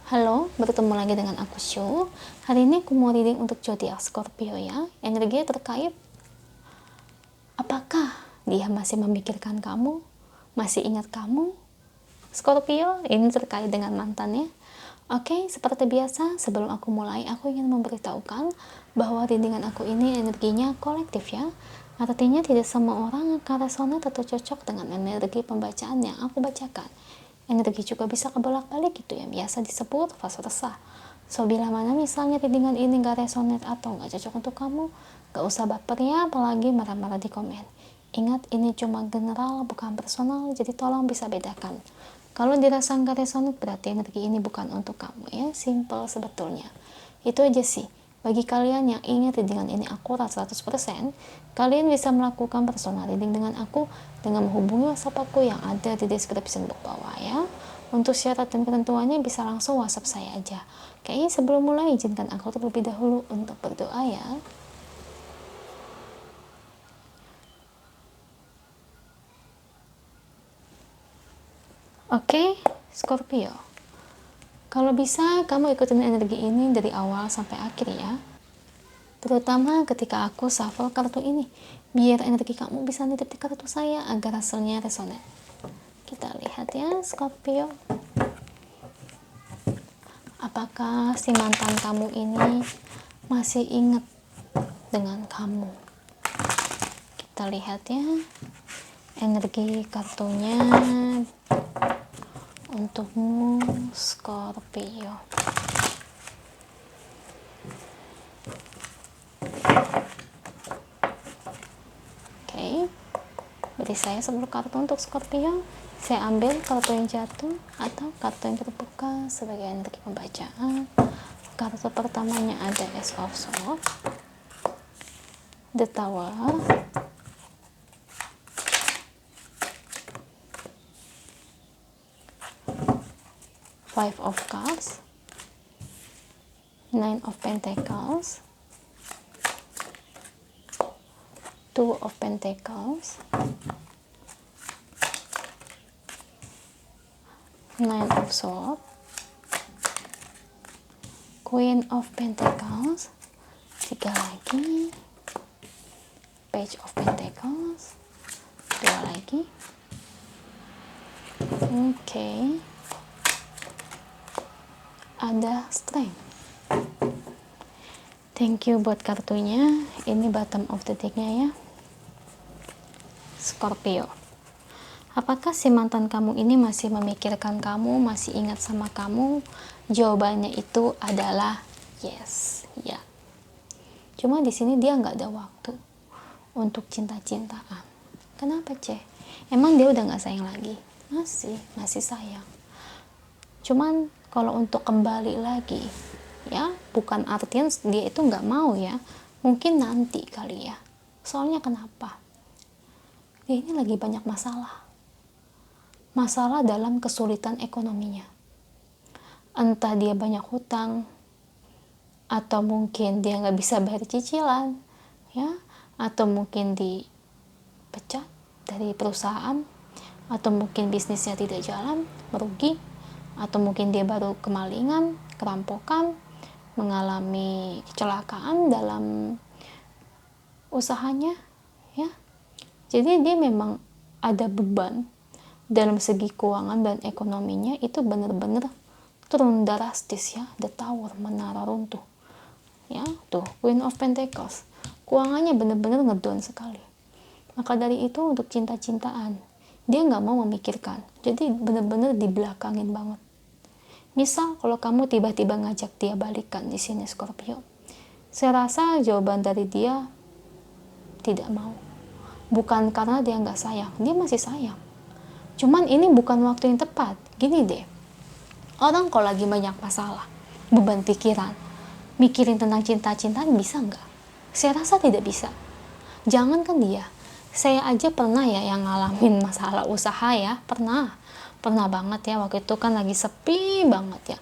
Halo, bertemu lagi dengan aku Shu. Hari ini aku mau reading untuk zodiak Scorpio ya. Energi terkait apakah dia masih memikirkan kamu, masih ingat kamu? Scorpio, ini terkait dengan mantannya. Oke, seperti biasa, sebelum aku mulai, aku ingin memberitahukan bahwa readingan aku ini energinya kolektif ya. Artinya tidak semua orang akan resonate atau cocok dengan energi pembacaan yang aku bacakan. Energi juga bisa kebolak-balik gitu ya, biasa disebut fase resah. So, bila mana misalnya readingan ini gak resonate atau gak cocok untuk kamu, gak usah baper ya, apalagi marah-marah di komen. Ingat, ini cuma general, bukan personal, jadi tolong bisa bedakan. Kalau dirasa gak resonate, berarti energi ini bukan untuk kamu ya, simple sebetulnya. Itu aja sih. Bagi kalian yang ingin readingan ini akurat 100%, kalian bisa melakukan personal reading dengan aku dengan menghubungi WhatsApp aku yang ada di deskripsi box bawah ya. Untuk syarat dan ketentuannya bisa langsung WhatsApp saya aja. Oke, sebelum mulai izinkan aku terlebih dahulu untuk berdoa ya. Oke, Scorpio. Kalau bisa, kamu ikutin energi ini dari awal sampai akhir ya. Terutama ketika aku shuffle kartu ini. Biar energi kamu bisa nitip di kartu saya agar hasilnya resonate. Kita lihat ya, Scorpio. Apakah si mantan kamu ini masih ingat dengan kamu? Kita lihat ya. Energi kartunya untukmu, Scorpio. Oke, beri saya 10 kartu untuk Scorpio. Saya ambil kartu yang jatuh atau kartu yang terbuka sebagai energi pembacaan. Kartu pertamanya ada Ace of Swords, The Tower, Five of Cups, Nine of Pentacles, Two of Pentacles, Nine of Swords, Queen of Pentacles, 3 lagi, Page of Pentacles, 2 lagi. Oke. Ada Strength. Thank you buat kartunya. Ini bottom of the deck-nya ya. Scorpio. Apakah si mantan kamu ini masih memikirkan kamu, masih ingat sama kamu? Jawabannya itu adalah yes, ya. Cuma di sini dia nggak ada waktu untuk cinta-cintaan. Kenapa, Ceh? Emang dia udah nggak sayang lagi? Masih sayang. Cuman kalau untuk kembali lagi, ya, bukan artian dia itu nggak mau ya. Mungkin nanti kali ya. Soalnya kenapa? Dia ini lagi banyak masalah. Masalah dalam kesulitan ekonominya. Entah dia banyak hutang, atau mungkin dia nggak bisa bayar cicilan, ya, atau mungkin dipecat dari perusahaan, atau mungkin bisnisnya tidak jalan, merugi, atau mungkin dia baru kemalingan, kerampokan, mengalami kecelakaan dalam usahanya, ya. Jadi dia memang ada beban dalam segi keuangan dan ekonominya itu benar-benar turun drastis ya. The Tower, menara runtuh. Ya, tuh Queen of Pentacles. Keuangannya benar-benar ngedown sekali. Maka dari itu untuk cinta-cintaan, dia nggak mau memikirkan. Jadi benar-benar dibelakangin banget. Misal kalau kamu tiba-tiba ngajak dia balikan di sini Scorpio, saya rasa jawaban dari dia tidak mau. Bukan karena dia nggak sayang, dia masih sayang. Cuman ini bukan waktu yang tepat. Gini deh, orang kalau lagi banyak masalah, beban pikiran, mikirin tentang cinta-cintaan bisa nggak? Saya rasa tidak bisa. Jangankan dia, saya aja pernah ya yang ngalamin masalah usaha ya, pernah banget ya. Waktu itu kan lagi sepi banget ya,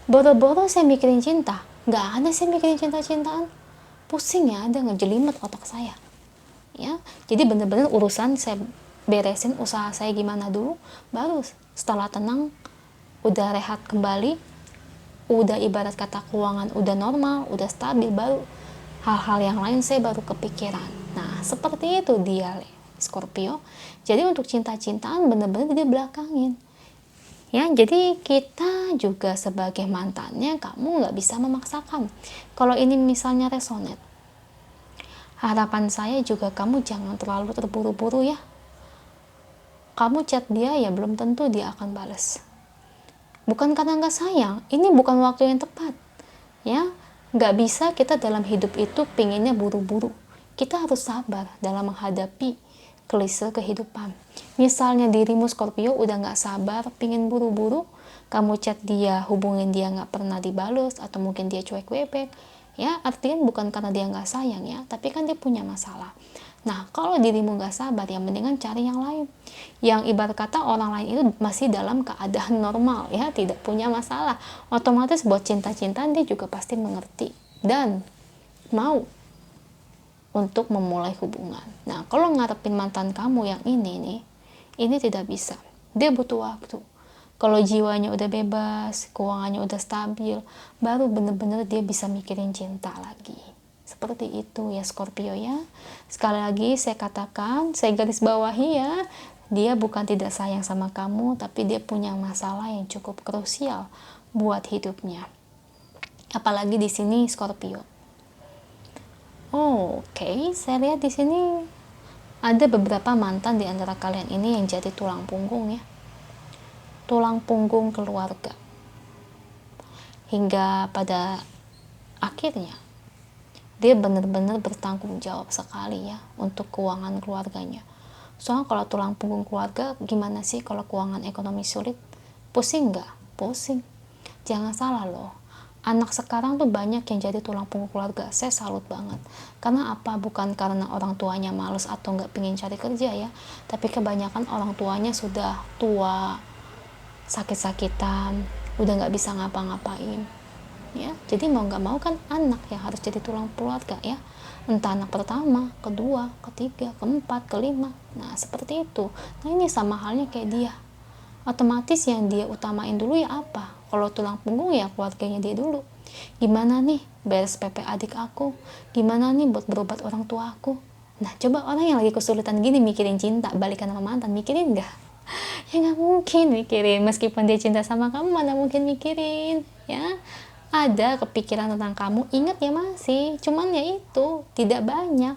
boro-boro saya mikirin cinta, nggak ada saya mikirin cinta-cintaan, pusing ya, ada ngejelimet otak saya ya. Jadi bener-bener urusan saya beresin usaha saya gimana dulu, baru setelah tenang, udah rehat kembali, udah ibarat kata keuangan udah normal, udah stabil, baru hal-hal yang lain saya baru kepikiran. Nah, seperti itu dia Scorpio. Jadi untuk cinta-cintaan bener-bener dia belakangin. Ya, jadi kita juga sebagai mantannya, kamu nggak bisa memaksakan. Kalau ini misalnya resonate, harapan saya juga kamu jangan terlalu terburu-buru ya. Kamu chat dia ya belum tentu dia akan balas. Bukan karena nggak sayang, ini bukan waktu yang tepat. Ya, nggak bisa kita dalam hidup itu pinginnya buru-buru. Kita harus sabar dalam menghadapi klise kehidupan. Misalnya dirimu Scorpio udah nggak sabar, pingin buru-buru, kamu chat dia, hubungin dia nggak pernah dibalas, atau mungkin dia cuek bebek, ya artinya bukan karena dia nggak sayang ya, tapi kan dia punya masalah. Nah, kalau dirimu nggak sabar, ya mendingan cari yang lain. Yang ibarat kata orang lain itu masih dalam keadaan normal ya, tidak punya masalah. Otomatis buat cinta-cintaan dia juga pasti mengerti dan mau untuk memulai hubungan. Nah, kalau ngarepin mantan kamu yang ini nih, ini tidak bisa. Dia butuh waktu. Kalau jiwanya udah bebas, keuangannya udah stabil, baru bener-bener dia bisa mikirin cinta lagi. Seperti itu ya Scorpio ya. Sekali lagi saya katakan, saya garis bawahi ya, dia bukan tidak sayang sama kamu, tapi dia punya masalah yang cukup krusial buat hidupnya. Apalagi di sini Scorpio. Oke, saya lihat di sini ada beberapa mantan di antara kalian ini yang jadi tulang punggung ya. Tulang punggung keluarga. Hingga pada akhirnya dia benar-benar bertanggung jawab sekali ya untuk keuangan keluarganya. Soalnya kalau tulang punggung keluarga, gimana sih kalau keuangan ekonomi sulit? Pusing nggak? Pusing. Jangan salah loh. Anak sekarang tuh banyak yang jadi tulang punggung keluarga. Saya salut banget. Karena apa? Bukan karena orang tuanya males atau nggak pengen cari kerja ya. Tapi kebanyakan orang tuanya sudah tua, sakit-sakitan, udah nggak bisa ngapa-ngapain. Ya, jadi mau nggak mau kan anak yang harus jadi tulang keluarga ya. Entah anak pertama, kedua, ketiga, keempat, kelima. Nah, seperti itu. Nah, ini sama halnya kayak dia. Otomatis yang dia utamain dulu ya apa? Kalau tulang punggung ya keluarganya dia dulu. Gimana nih beres PP adik aku? Gimana nih buat berobat orang tua aku? Nah, coba orang yang lagi kesulitan gini mikirin cinta, balikan sama mantan, mikirin nggak? Ya nggak mungkin mikirin. Meskipun dia cinta sama kamu, mana mungkin mikirin, ya. Ada kepikiran tentang kamu, ingat ya masih, cuman ya itu tidak banyak.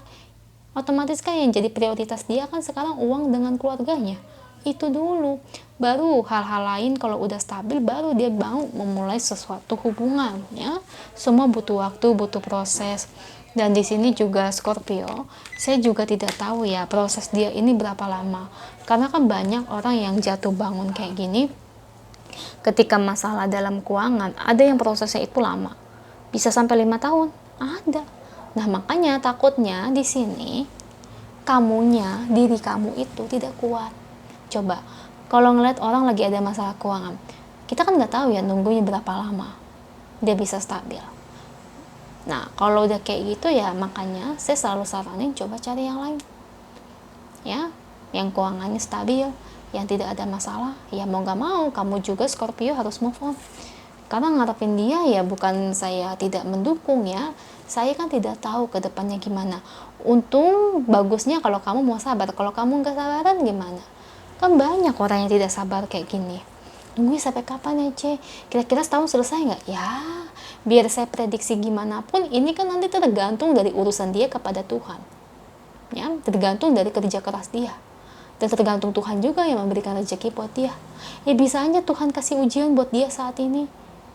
Otomatis kan yang jadi prioritas dia kan sekarang uang dengan keluarganya, itu dulu. Baru hal-hal lain kalau udah stabil, baru dia mau memulai sesuatu hubungan ya. Semua butuh waktu, butuh proses. Dan di sini juga Scorpio, saya juga tidak tahu ya proses dia ini berapa lama, karena kan banyak orang yang jatuh bangun kayak gini ketika masalah dalam keuangan, ada yang prosesnya itu lama, bisa sampai 5 tahun, ada. Nah, makanya takutnya di sini kamunya, diri kamu itu tidak kuat. Coba kalau ngeliat orang lagi ada masalah keuangan, kita kan nggak tahu ya nunggunya berapa lama dia bisa stabil. Nah, kalau udah kayak gitu ya, makanya saya selalu saranin coba cari yang lain ya, yang keuangannya stabil, yang tidak ada masalah. Ya mau gak mau kamu juga Scorpio harus move on, karena ngarepin dia ya bukan saya tidak mendukung ya, saya kan tidak tahu ke depannya gimana. Untung bagusnya kalau kamu mau sabar, kalau kamu gak sabaran gimana? Kan banyak orang yang tidak sabar kayak gini, nunggu sampai kapan ya kira-kira setahun selesai nggak ya. Biar saya prediksi gimana pun, ini kan nanti tergantung dari urusan dia kepada Tuhan ya, tergantung dari kerja keras dia, dan tergantung Tuhan juga yang memberikan rezeki buat dia. Ya bisa aja Tuhan kasih ujian buat dia saat ini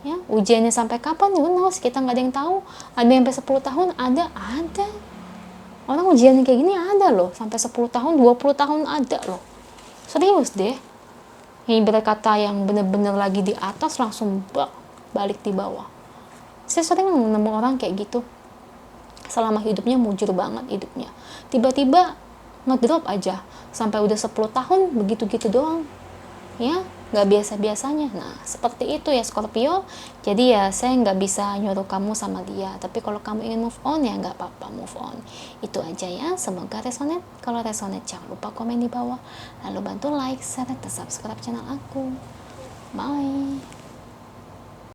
ya, ujiannya sampai kapan who knows, kita nggak ada yang tahu. Ada yang sampai 10 tahun, ada orang ujian kayak gini ada loh, sampai 10 tahun 20 tahun ada loh, serius deh. Yang berkata yang bener-bener lagi di atas langsung balik di bawah. Saya sering nemu orang kayak gitu, selama hidupnya mujur banget hidupnya, tiba-tiba ngedrop aja sampai udah 10 tahun begitu-gitu doang ya, nggak biasa-biasanya. Nah, seperti itu ya Scorpio. Jadi ya saya nggak bisa nyuruh kamu sama dia, tapi kalau kamu ingin move on ya nggak apa-apa, move on. Itu aja ya, semoga resonate. Kalau resonate jangan lupa komen di bawah, lalu bantu like, share, dan subscribe channel aku. Bye.